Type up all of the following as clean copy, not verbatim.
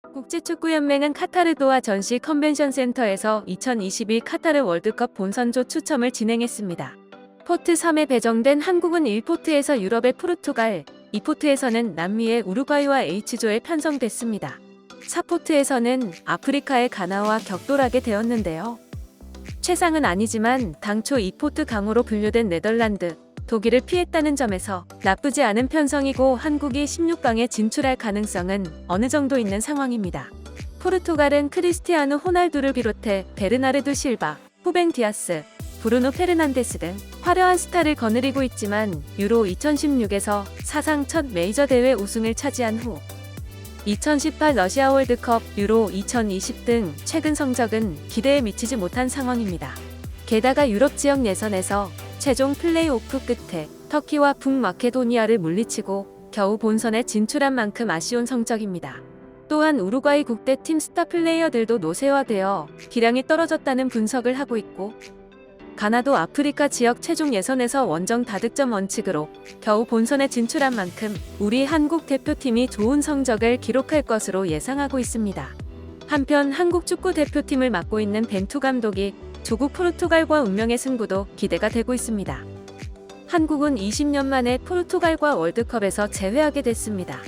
국제축구연맹은 카타르 도하 전시 컨벤션 센터에서 2022 카타르 월드컵 본선조 추첨을 진행했습니다. 포트 3에 배정된 한국은 1포트에서 유럽의 포르투갈, 2포트에서는 남미의 우루과이와 H조에 편성됐습니다. 4포트에서는 아프리카의 가나와 격돌하게 되었는데요. 최상은 아니지만 당초 2포트 강호로 분류된 네덜란드, 독일을 피했다는 점에서 나쁘지 않은 편성이고 한국이 16강에 진출할 가능성은 어느 정도 있는 상황입니다. 포르투갈은 크리스티아누 호날두를 비롯해 베르나르두 실바, 후벤 디아스, 브루노 페르난데스 등 화려한 스타를 거느리고 있지만 유로 2016에서 사상 첫 메이저 대회 우승을 차지한 후 2018 러시아 월드컵, 유로 2020 등 최근 성적은 기대에 미치지 못한 상황입니다. 게다가 유럽 지역 예선에서 최종 플레이오프 끝에 터키와 북마케도니아를 물리치고 겨우 본선에 진출한 만큼 아쉬운 성적입니다. 또한 우루과이 국대팀 스타 플레이어들도 노쇠화되어 기량이 떨어졌다는 분석을 하고 있고, 가나도 아프리카 지역 최종 예선에서 원정 다득점 원칙으로 겨우 본선에 진출한 만큼 우리 한국 대표팀이 좋은 성적을 기록할 것으로 예상하고 있습니다. 한편 한국 축구 대표팀을 맡고 있는 벤투 감독이 조국 포르투갈과 운명의 승부도 기대가 되고 있습니다. 한국은 20년 만에 포르투갈과 월드컵에서 재회하게 됐습니다.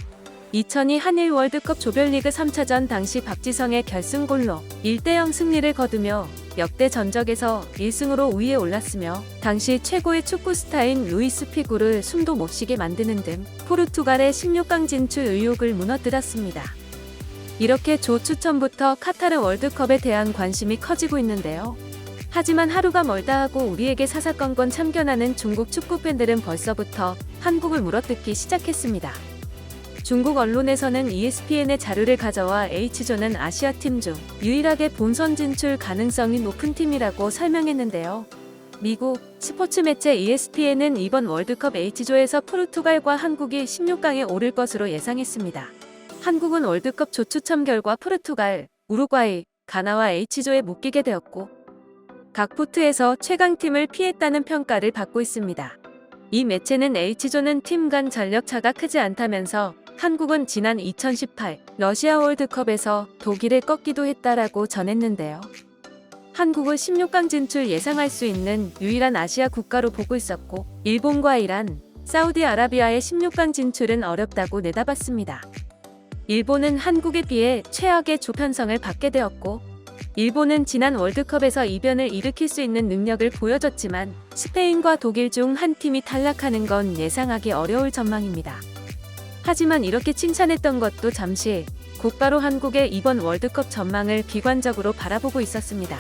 2002 한일 월드컵 조별리그 3차전 당시 박지성의 결승골로 1대0 승리를 거두며 역대 전적에서 1승으로 우위에 올랐으며 당시 최고의 축구 스타인 루이스 피구를 숨도 못 쉬게 만드는 등 포르투갈의 16강 진출 의욕을 무너뜨렸습니다. 이렇게 조 추첨부터 카타르 월드컵에 대한 관심이 커지고 있는데요. 하지만 하루가 멀다 하고 우리에게 사사건건 참견하는 중국 축구팬들은 벌써부터 한국을 물어뜯기 시작했습니다. 중국 언론에서는 ESPN의 자료를 가져와 H조는 아시아팀 중 유일하게 본선 진출 가능성이 높은 팀이라고 설명했는데요. 미국 스포츠 매체 ESPN은 이번 월드컵 H조에서 포르투갈과 한국이 16강에 오를 것으로 예상했습니다. 한국은 월드컵 조 추첨 결과 포르투갈, 우루과이, 가나와 H조에 묶이게 되었고 각 포트에서 최강팀을 피했다는 평가를 받고 있습니다. 이 매체는 H조는 팀 간 전력차가 크지 않다면서 한국은 지난 2018 러시아 월드컵에서 독일을 꺾기도 했다라고 전했는데요. 한국을 16강 진출 예상할 수 있는 유일한 아시아 국가로 보고 있었고 일본과 이란, 사우디아라비아의 16강 진출은 어렵다고 내다봤습니다. 일본은 한국에 비해 최악의 조 편성을 받게 되었고 일본은 지난 월드컵에서 이변을 일으킬 수 있는 능력을 보여줬지만 스페인과 독일 중 한 팀이 탈락하는 건 예상하기 어려울 전망입니다. 하지만 이렇게 칭찬했던 것도 잠시 곧바로 한국의 이번 월드컵 전망을 비관적으로 바라보고 있었습니다.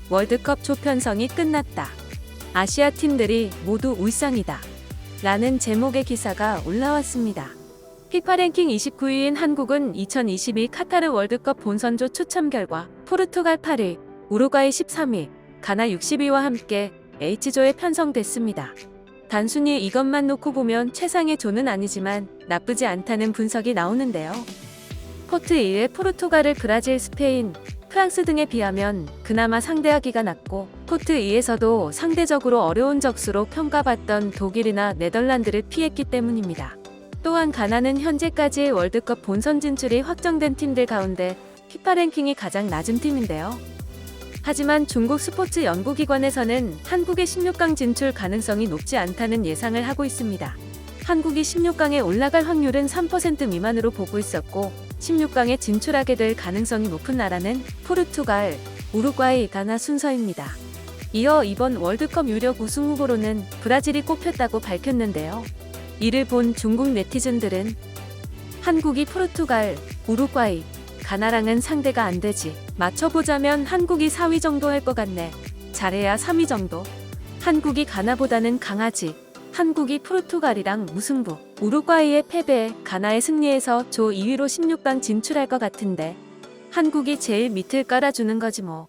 월드컵 조 편성이 끝났다. 아시아 팀들이 모두 울상이다. 라는 제목의 기사가 올라왔습니다. 피파 랭킹 29위인 한국은 2022 카타르 월드컵 본선조 추첨 결과 포르투갈 8위, 우루과이 13위, 가나 60위와 함께 H조에 편성됐습니다. 단순히 이것만 놓고 보면 최상의 조는 아니지만 나쁘지 않다는 분석이 나오는데요. 포트 1의 포르투갈을 브라질, 스페인, 프랑스 등에 비하면 그나마 상대하기가 낮고 포트 2에서도 상대적으로 어려운 적수로 평가받던 독일이나 네덜란드를 피했기 때문입니다. 또한 가나는 현재까지 월드컵 본선 진출이 확정된 팀들 가운데 피파 랭킹이 가장 낮은 팀인데요. 하지만 중국 스포츠 연구기관에서는 한국의 16강 진출 가능성이 높지 않다는 예상을 하고 있습니다. 한국이 16강에 올라갈 확률은 3% 미만으로 보고 있었고 16강에 진출하게 될 가능성이 높은 나라는 포르투갈, 우루과이, 가나 순서입니다. 이어 이번 월드컵 유력 우승 후보로는 브라질이 꼽혔다고 밝혔는데요. 이를 본 중국 네티즌들은 한국이 포르투갈, 우루과이, 가나랑은 상대가 안 되지. 맞춰보자면 한국이 4위 정도 할 것 같네. 잘해야 3위 정도. 한국이 가나보다는 강하지. 한국이 포르투갈이랑 무승부. 우루과이의 패배, 가나의 승리에서 조 2위로 16강 진출할 것 같은데 한국이 제일 밑을 깔아주는 거지 뭐.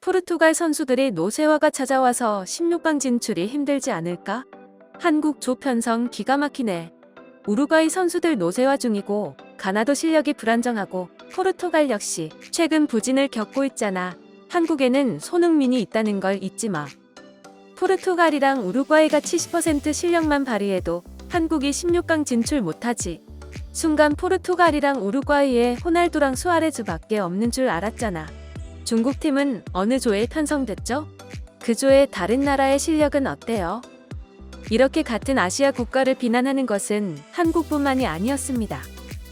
포르투갈 선수들이 노쇠화가 찾아와서 16강 진출이 힘들지 않을까? 한국 조 편성 기가 막히네. 우루과이 선수들 노쇠화 중이고 가나도 실력이 불안정하고 포르투갈 역시 최근 부진을 겪고 있잖아. 한국에는 손흥민이 있다는 걸 잊지 마. 포르투갈이랑 우루과이가 70% 실력만 발휘해도 한국이 16강 진출 못하지. 순간 포르투갈이랑 우루과이에 호날두랑 수아레즈밖에 없는 줄 알았잖아. 중국 팀은 어느 조에 편성됐죠? 그 조의 다른 나라의 실력은 어때요? 이렇게 같은 아시아 국가를 비난하는 것은 한국뿐만이 아니었습니다.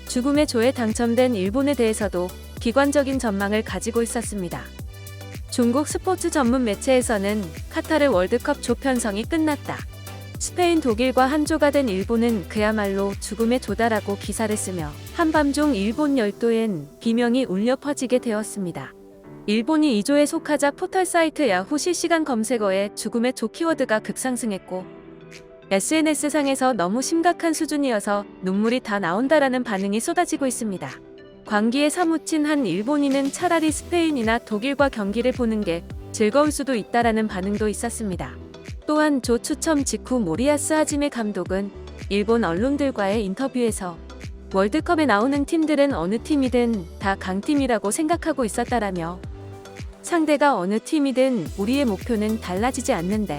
죽음의 조에 당첨된 일본에 대해서도 비관적인 전망을 가지고 있었습니다. 중국 스포츠 전문 매체에서는 카타르 월드컵 조 편성이 끝났다. 스페인, 독일과 한 조가 된 일본은 그야말로 죽음의 조다라고 기사를 쓰며 한밤중 일본 열도엔 비명이 울려 퍼지게 되었습니다. 일본이 이 조에 속하자 포털 사이트 야후 실시간 검색어에 죽음의 조 키워드가 급상승했고 SNS상에서 너무 심각한 수준이어서 눈물이 다 나온다라는 반응이 쏟아지고 있습니다. 광기에 사무친 한 일본인은 차라리 스페인이나 독일과 경기를 보는 게 즐거울 수도 있다라는 반응도 있었습니다. 또한 조 추첨 직후 모리야스 하지메 감독은 일본 언론들과의 인터뷰에서 월드컵에 나오는 팀들은 어느 팀이든 다 강팀이라고 생각하고 있었다라며 상대가 어느 팀이든 우리의 목표는 달라지지 않는데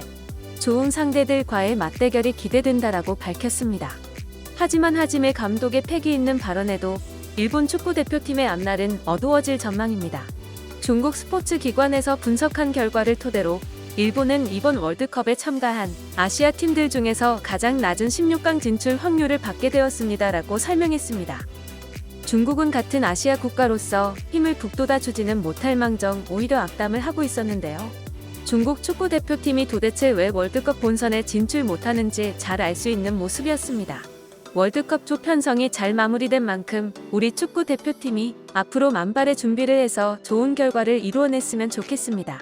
좋은 상대들과의 맞대결이 기대된다라고 밝혔습니다. 하지만 하지메 감독의 패기 있는 발언에도 일본 축구대표팀의 앞날은 어두워질 전망입니다. 중국 스포츠 기관에서 분석한 결과를 토대로 일본은 이번 월드컵에 참가한 아시아 팀들 중에서 가장 낮은 16강 진출 확률을 받게 되었습니다라고 설명했습니다. 중국은 같은 아시아 국가로서 힘을 북돋아 주지는 못할 망정 오히려 악담을 하고 있었는데요. 중국 축구 대표팀이 도대체 왜 월드컵 본선에 진출 못하는지 잘 알 수 있는 모습이었습니다. 월드컵 조 편성이 잘 마무리된 만큼 우리 축구 대표팀이 앞으로 만발의 준비를 해서 좋은 결과를 이루어냈으면 좋겠습니다.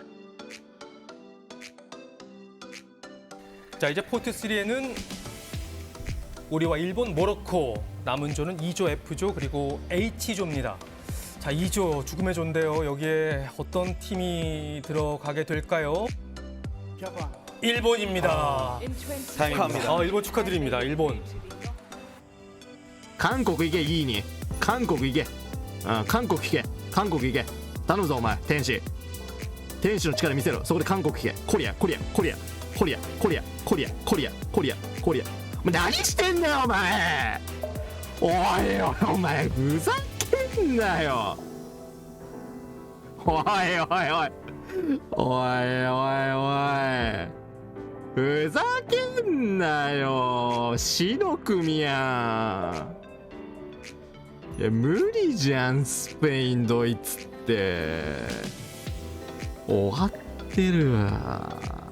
자, 이제 포트 3에는 우리와 일본, 모로코, 남은 조는 2조 F조 그리고 H조입니다. 자, 2조 죽음의 조인데요. 여기에 어떤 팀이 들어가게 될까요? 일본입니다. 다행입니다. 일본 축하드립니다. 일본. 韓国行けいいに韓国行け韓国行け韓国行け頼むぞお前天使の力見せろそこで韓国行けコリアコリアコリアコリアコリアコリアコリアコリアコリアお前何してんだよお前おいお前ふざけんなよおいおいおいおいおいふざけんなよ死の組やんいや無理じゃんスペインドイツって終わってるわ